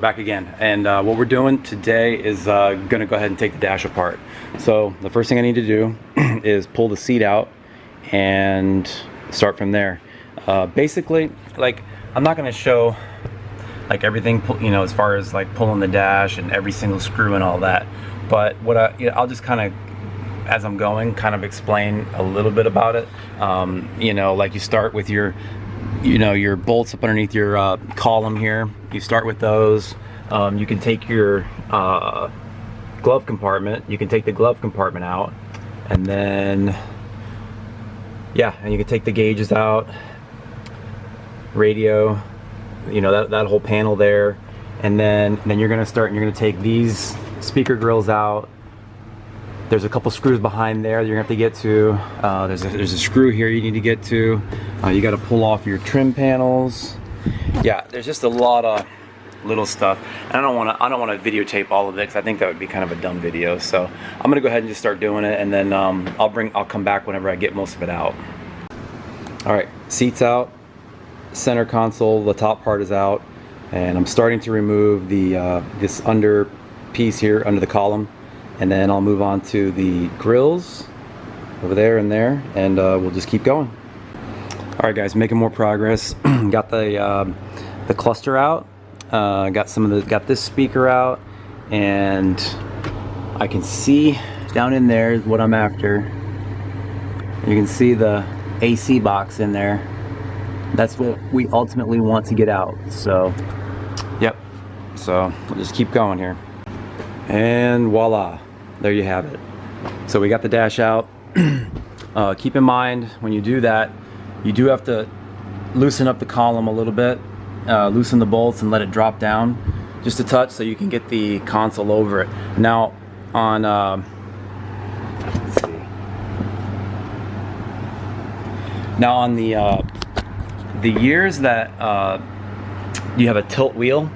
back again, and what we're doing today is gonna go ahead and take the dash apart. So the first thing I need to do is pull the seat out and start from there. Basically, like, I'm not gonna show like everything, you know, as far as like pulling the dash and every single screw and all that, but what I'll just kind of, as I'm going, kind of explain a little bit about it. You know, like you start with your, you know, your bolts up underneath your column here. You start with those. You can take your glove compartment. You can take the glove compartment out, and then yeah, and you can take the gauges out, radio, you know, that whole panel there, and then you're gonna start and you're gonna take these speaker grills out. There's a couple screws behind there that you're gonna have to get to. There's a screw here you need to get to. You got to pull off your trim panels. Yeah, there's just a lot of little stuff, and I don't want to videotape all of it because I think that would be kind of a dumb video. So I'm gonna go ahead and just start doing it, and then I'll come back whenever I get most of it out. All right, seats out, center console, the top part is out, and I'm starting to remove the this under piece here under the column. And then I'll move on to the grills over there and there, and we'll just keep going. All right, guys, making more progress. Got the cluster out. Got this speaker out, and I can see down in there is what I'm after. You can see the AC box in there. That's what we ultimately want to get out. So, yep. So we'll just keep going here, and voila. There you have it. So we got the dash out. Keep in mind, when you do that, you do have to loosen up the column a little bit, loosen the bolts and let it drop down just a touch so you can get the console over it. Now on let's see. Now on the years that you have a tilt wheel,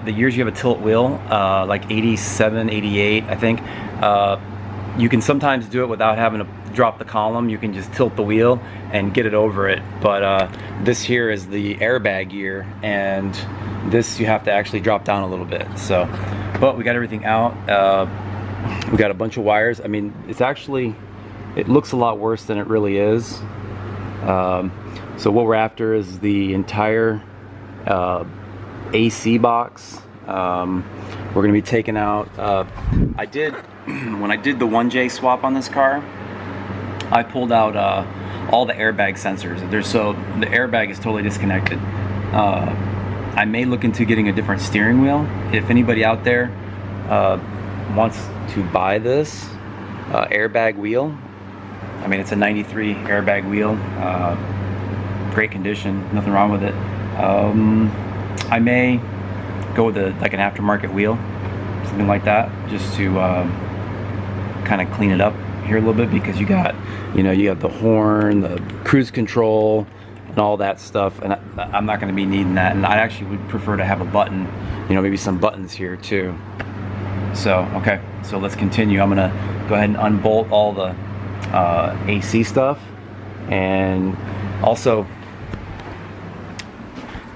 the years you have a tilt wheel, like 87, 88, I think, you can sometimes do it without having to drop the column. You can just tilt the wheel and get it over it. But this here is the airbag year, and this you have to actually drop down a little bit. So, but we got everything out. We got a bunch of wires. I mean, it looks a lot worse than it really is. So what we're after is the entire AC box. We're going to be taking out, when I did the 1J swap on this car, I pulled out all the airbag sensors. So the airbag is totally disconnected. I may look into getting a different steering wheel. If anybody out there wants to buy this airbag wheel, I mean, it's a 93 airbag wheel, great condition, nothing wrong with it. I may go with like an aftermarket wheel, something like that, just to kind of clean it up here a little bit, because you got the horn, the cruise control, and all that stuff, and I'm not going to be needing that. And I actually would prefer to have a button, maybe some buttons here too. So okay, so let's continue. I'm going to go ahead and unbolt all the AC stuff, and also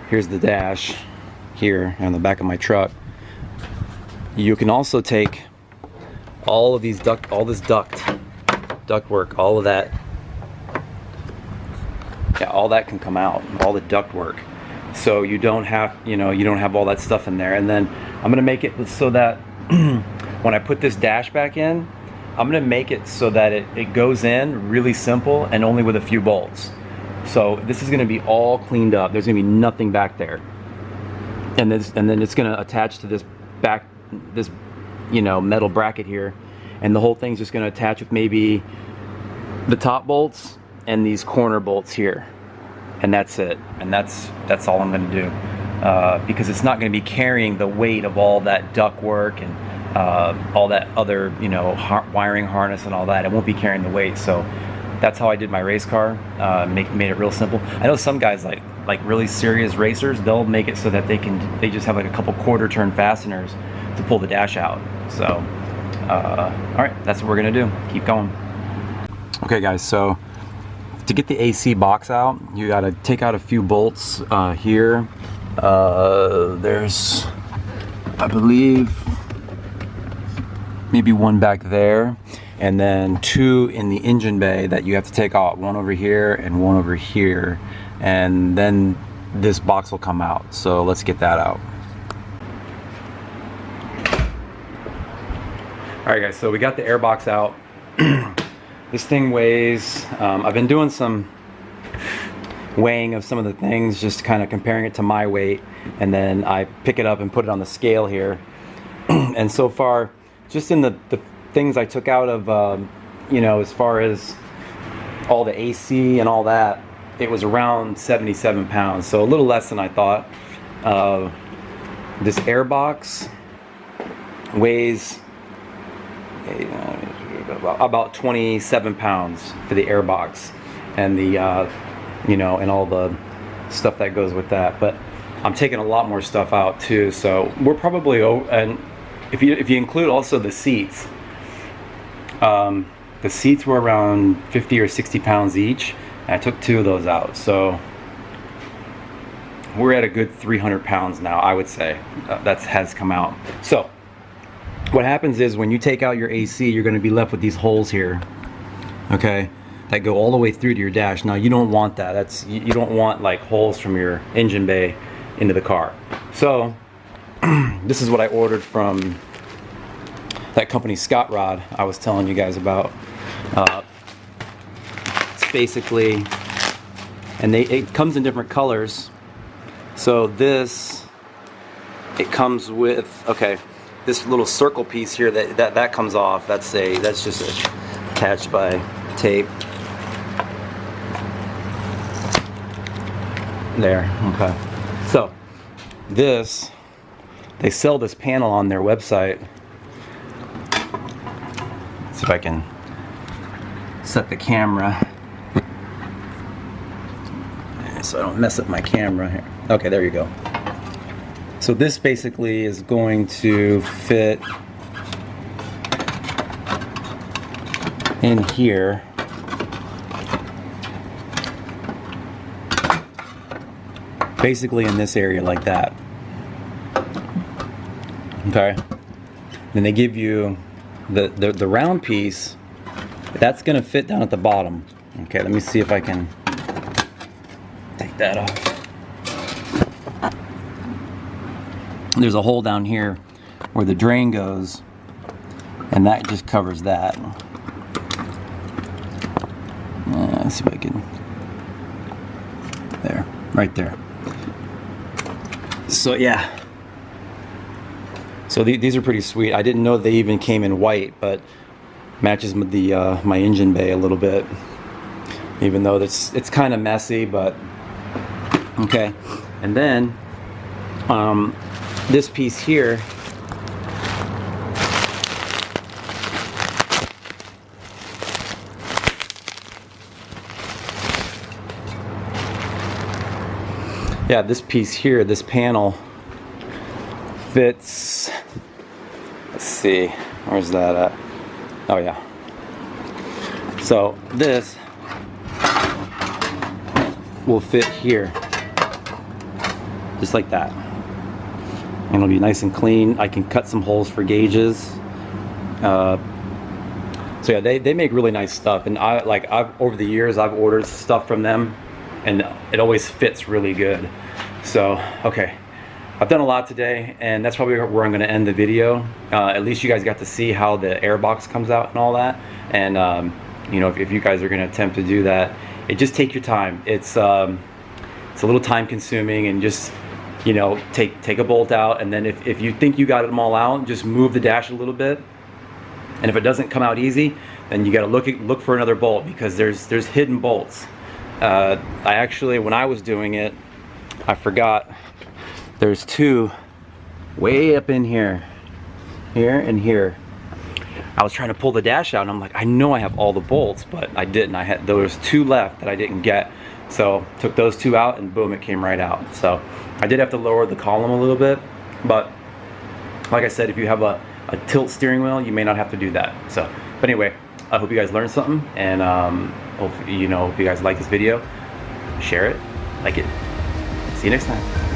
here's the dash here on the back of my truck. You can also take all of these duct work, all of that. Yeah, all that can come out, all the duct work. So you don't have, you don't have all that stuff in there. And then I'm gonna make it so that when I put this dash back in, I'm gonna make it so that it goes in really simple and only with a few bolts. So this is gonna be all cleaned up. There's gonna be nothing back there. And then it's gonna attach to this metal bracket here, and the whole thing's just gonna attach with maybe the top bolts and these corner bolts here, and that's it. And that's all I'm gonna do, because it's not gonna be carrying the weight of all that duct work and all that other wiring harness and all that. It won't be carrying the weight. So that's how I did my race car. Made it real simple. I know some guys like really serious racers, they'll make it so that they just have like a couple quarter turn fasteners to pull the dash out. So all right, that's what we're gonna do. Keep going. Okay guys, so to get the AC box out, you gotta take out a few bolts here There's, I believe, maybe one back there, and then two in the engine bay that you have to take out, one over here and one over here, and then this box will come out. So let's get that out. All right guys, so we got the air box out. This thing weighs, I've been doing some weighing of some of the things, just kind of comparing it to my weight, and then I pick it up and put it on the scale here. And so far, just in the things I took out of, you know, as far as all the AC and all that, it was around 77 pounds, so a little less than I thought. This air box weighs about 27 pounds for the air box, and the you know, and all the stuff that goes with that. But I'm taking a lot more stuff out too, so we're probably, and if you include also the seats were around 50 or 60 pounds each, and I took 2 of those out, so we're at a good 300 pounds now, I would say. That has come out. So what happens is when you take out your AC, you're going to be left with these holes here, okay, that go all the way through to your dash. Now you don't want that. You don't want like holes from your engine bay into the car. So this is what I ordered from that company Scott Rod I was telling you guys about. It's basically, and it comes in different colors. So this, it comes with, okay, this little circle piece here that comes off. That's just attached by tape. There, okay. So this, they sell this panel on their website. Let's see if I can set the camera so I don't mess up my camera here. Okay, there you go. So this basically is going to fit in here. Basically in this area like that. Okay. Then they give you the round piece. That's gonna fit down at the bottom. Okay, let me see if I can take that off. There's a hole down here where the drain goes, and that just covers that. Let's see if I can, there, right there. So yeah, so these are pretty sweet. I didn't know they even came in white, but matches with the my engine bay a little bit, even though it's kind of messy, but okay. And then this piece here, yeah, this piece here, this panel fits, let's see, where's that at? Oh yeah. So this will fit here, just like that. And it'll be nice and clean. I can cut some holes for gauges. So yeah, they make really nice stuff, and I've over the years I've ordered stuff from them, and it always fits really good. So okay, I've done a lot today, and that's probably where I'm going to end the video. At least you guys got to see how the air box comes out and all that. And you know, if you guys are going to attempt to do that, just take your time. It's a little time consuming, and just, you know, take a bolt out, and then if you think you got them all out, just move the dash a little bit. And if it doesn't come out easy, then you got to look for another bolt, because there's hidden bolts. I actually, when I was doing it, I forgot there's 2 way up in here and here. I was trying to pull the dash out, and I'm like, I know I have all the bolts, but I didn't. There was 2 left that I didn't get. So took those 2 out, and boom, it came right out. So I did have to lower the column a little bit, but like I said, if you have a tilt steering wheel, you may not have to do that. So, but anyway, I hope you guys learned something, and hope you guys like this video, share it, like it. See you next time.